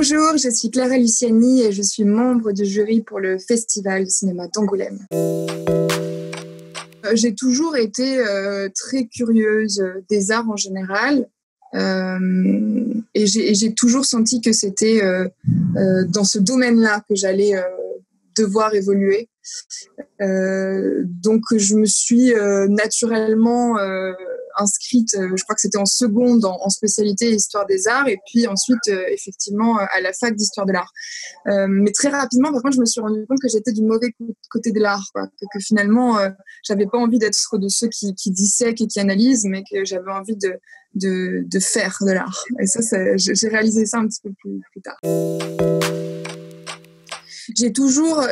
Bonjour, je suis Clara Luciani et je suis membre du jury pour le Festival de cinéma d'Angoulême. J'ai toujours été très curieuse des arts en général et j'ai toujours senti que c'était dans ce domaine-là que j'allais devoir évoluer. Donc je me suis naturellement inscrite, je crois que c'était en seconde en spécialité Histoire des Arts et puis ensuite effectivement à la fac d'Histoire de l'Art. Mais très rapidement, par contre, je me suis rendu compte que j'étais du mauvais côté de l'art, quoi. Que finalement, j'avais pas envie d'être de ceux qui dissèquent et qui analysent, mais que j'avais envie de faire de l'art. Et ça j'ai réalisé ça un petit peu plus tard. J'ai toujours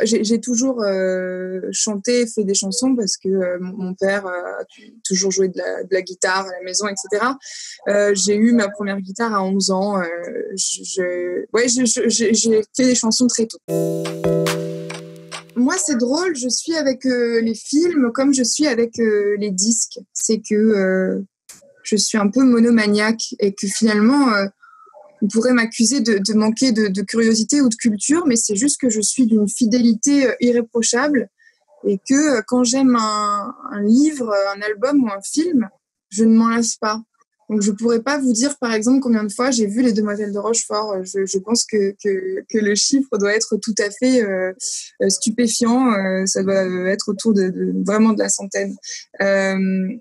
chanté, fait des chansons parce que mon père a toujours joué de la guitare à la maison, etc. J'ai eu ma première guitare à 11 ans. J'ai fait des chansons très tôt. Moi, c'est drôle, je suis avec les films comme je suis avec les disques. C'est que je suis un peu monomaniaque et que finalement... on pourrait m'accuser de manquer de curiosité ou de culture, mais c'est juste que je suis d'une fidélité irréprochable et que quand j'aime un livre, un album ou un film, je ne m'en lasse pas. Donc je pourrais pas vous dire par exemple combien de fois j'ai vu Les Demoiselles de Rochefort. Je pense que le chiffre doit être tout à fait stupéfiant. Ça doit être autour de vraiment de la centaine.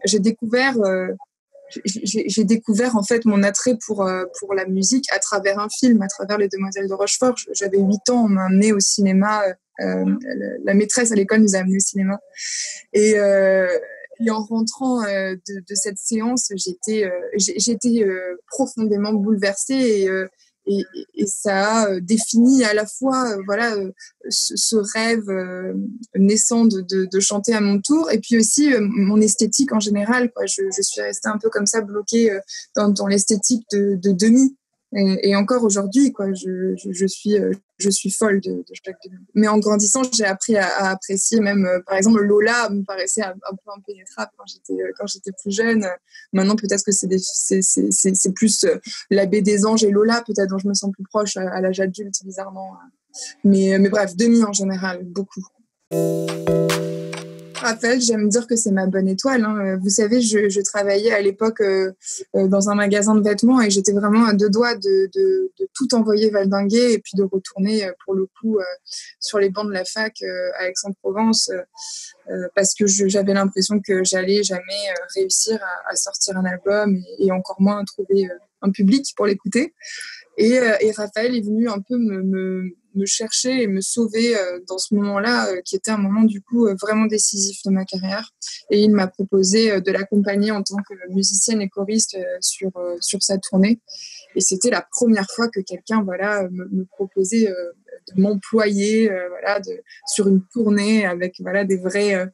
J'ai découvert en fait mon attrait pour la musique à travers un film, à travers Les Demoiselles de Rochefort. J'avais 8 ans, on m'a amené au cinéma. La maîtresse à l'école nous a amenés au cinéma. Et en rentrant de cette séance, j'étais profondément bouleversée et ça a défini à la fois ce rêve naissant de chanter à mon tour et puis aussi mon esthétique en général, quoi. Je suis restée un peu comme ça bloquée dans l'esthétique de Demy et encore aujourd'hui, quoi. Je suis folle de Jacques Demy. Mais en grandissant, j'ai appris à apprécier même, par exemple, Lola me paraissait un peu impénétrable quand j'étais plus jeune. Maintenant, peut-être que c'est plus l'abbé des anges et Lola, peut-être, dont je me sens plus proche à l'âge adulte, bizarrement. Mais bref, Demy en général, beaucoup. Raphaël, j'aime dire que c'est ma bonne étoile, hein. Vous savez, je travaillais à l'époque dans un magasin de vêtements et j'étais vraiment à deux doigts de tout envoyer valdinguer et puis de retourner pour le coup sur les bancs de la fac à Aix-en-Provence parce que j'avais l'impression que j'allais jamais réussir à sortir un album et encore moins trouver un public pour l'écouter. Et Raphaël est venu un peu me chercher et me sauver dans ce moment-là, qui était un moment du coup vraiment décisif de ma carrière. Et il m'a proposé de l'accompagner en tant que musicienne et choriste sur sa tournée. Et c'était la première fois que quelqu'un me proposait de m'employer sur une tournée avec des vraies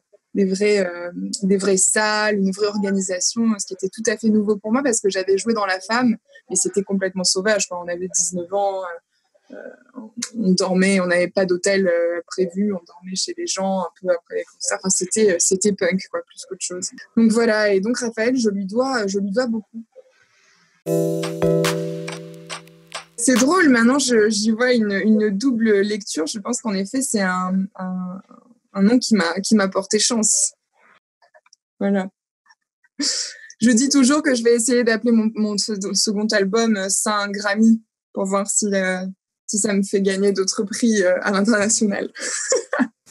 salles, une vraie organisation, ce qui était tout à fait nouveau pour moi parce que j'avais joué dans La Femme, mais c'était complètement sauvage. On avait 19 ans, on dormait, on n'avait pas d'hôtel prévu, on dormait chez les gens un peu après les concerts. Enfin, c'était punk, quoi, plus qu'autre chose. Donc voilà, et donc Raphaël, je lui dois beaucoup. C'est drôle, maintenant j'y vois une double lecture. Je pense qu'en effet, c'est un nom qui m'a porté chance. Voilà. Je dis toujours que je vais essayer d'appeler mon second album Saint Grammy pour voir si ça me fait gagner d'autres prix à l'international.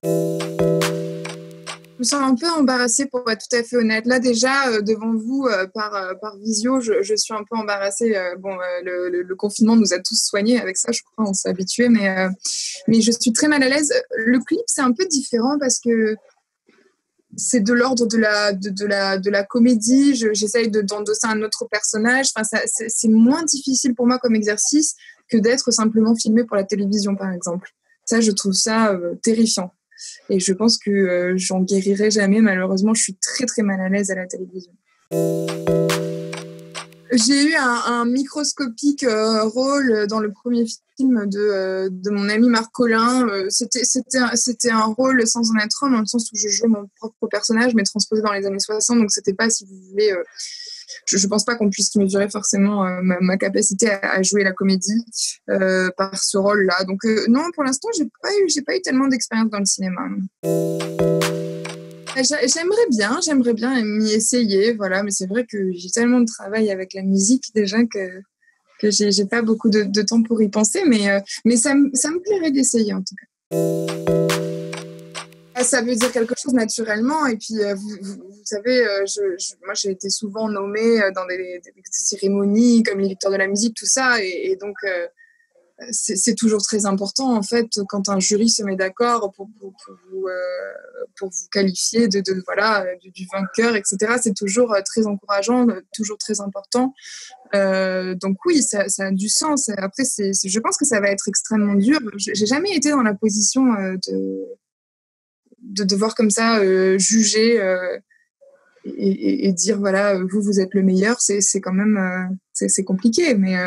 Je me sens un peu embarrassée pour être tout à fait honnête. Là déjà, devant vous, par visio, je suis un peu embarrassée. Le confinement nous a tous soignés avec ça, je crois, on s'est habitués, mais je suis très mal à l'aise. Le clip, c'est un peu différent parce que c'est de l'ordre de la comédie. J'essaye d'endosser un autre personnage. Enfin, c'est moins difficile pour moi comme exercice que d'être simplement filmé pour la télévision, par exemple. Ça, je trouve ça terrifiant. Et je pense que j'en guérirai jamais. Malheureusement, je suis très, très mal à l'aise à la télévision. J'ai eu un microscopique rôle dans le premier film de mon ami Marc Collin. C'était un rôle sans en être un, dans le sens où je jouais mon propre personnage, mais transposé dans les années 60. Donc, c'était pas, si vous voulez, je pense pas qu'on puisse mesurer forcément ma capacité à jouer la comédie par ce rôle-là. Donc, non, pour l'instant, j'ai pas eu tellement d'expérience dans le cinéma. J'aimerais bien m'y essayer, voilà, mais c'est vrai que j'ai tellement de travail avec la musique déjà que j'ai pas beaucoup de temps pour y penser, mais ça me plairait d'essayer en tout cas. Ça veut dire quelque chose naturellement, et puis vous savez, moi j'ai été souvent nommée dans des cérémonies comme les Victoires de la musique, tout ça, et donc c'est toujours très important en fait quand un jury se met d'accord pour vous qualifier voilà du vainqueur, etc. C'est toujours très encourageant, toujours très important. Donc oui, ça a du sens. Après, je pense que ça va être extrêmement dur. J'ai jamais été dans la position de devoir comme ça juger et dire voilà, vous êtes le meilleur. C'est quand même c'est compliqué, mais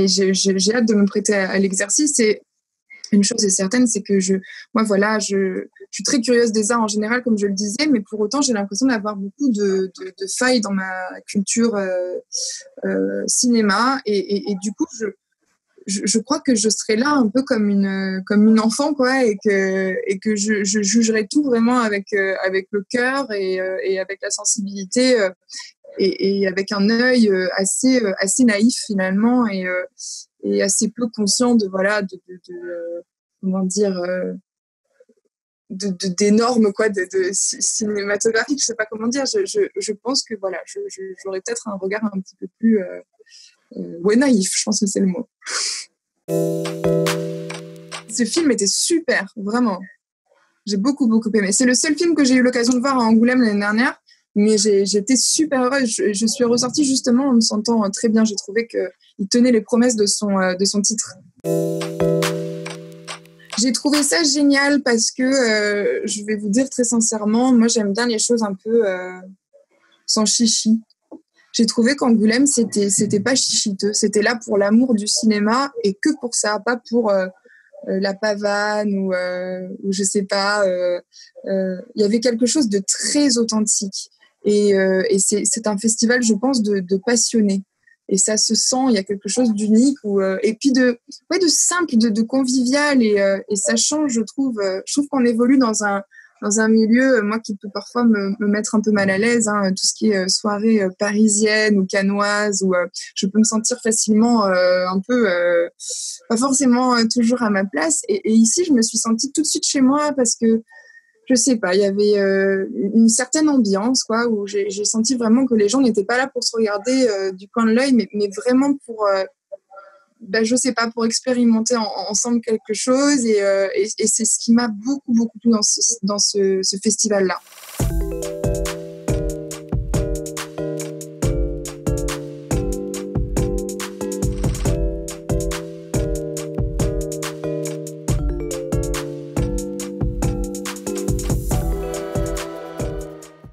j'ai hâte de me prêter à l'exercice. Et une chose est certaine, c'est que je suis très curieuse des arts en général, comme je le disais, mais pour autant, j'ai l'impression d'avoir beaucoup de failles dans ma culture cinéma. Et du coup, je crois que je serai là un peu comme une enfant, quoi, et que je jugerai tout vraiment avec le cœur et avec la sensibilité. Et avec un œil assez naïf finalement et assez peu conscient de voilà de comment dire des normes quoi de cinématographiques, je sais pas comment dire. Je pense que voilà j'aurais peut-être un regard un petit peu plus naïf, je pense que c'est le mot. Ce film était super, vraiment. J'ai beaucoup aimé. C'est le seul film que j'ai eu l'occasion de voir à Angoulême l'année dernière. Mais j'étais super heureuse. Je suis ressortie justement en me sentant très bien. J'ai trouvé qu'il tenait les promesses de son titre. J'ai trouvé ça génial parce que, je vais vous dire très sincèrement, moi j'aime bien les choses un peu sans chichi. J'ai trouvé qu'Angoulême, c'était pas chichiteux. C'était là pour l'amour du cinéma et que pour ça, pas pour la pavane ou je sais pas. Il y avait quelque chose de très authentique. Et c'est un festival, je pense, de passionnés. Et ça se sent, il y a quelque chose d'unique et puis de simple, de convivial et ça change, je trouve. Je trouve qu'on évolue dans un milieu, moi, qui peut parfois me mettre un peu mal à l'aise, hein, tout ce qui est soirée parisienne ou cannoise, où je peux me sentir facilement un peu, pas forcément toujours à ma place. Et ici, je me suis sentie tout de suite chez moi parce que je sais pas, il y avait une certaine ambiance, quoi, où j'ai senti vraiment que les gens n'étaient pas là pour se regarder du coin de l'œil, mais vraiment pour, je sais pas, pour expérimenter ensemble quelque chose. Et c'est ce qui m'a beaucoup plu dans ce festival-là.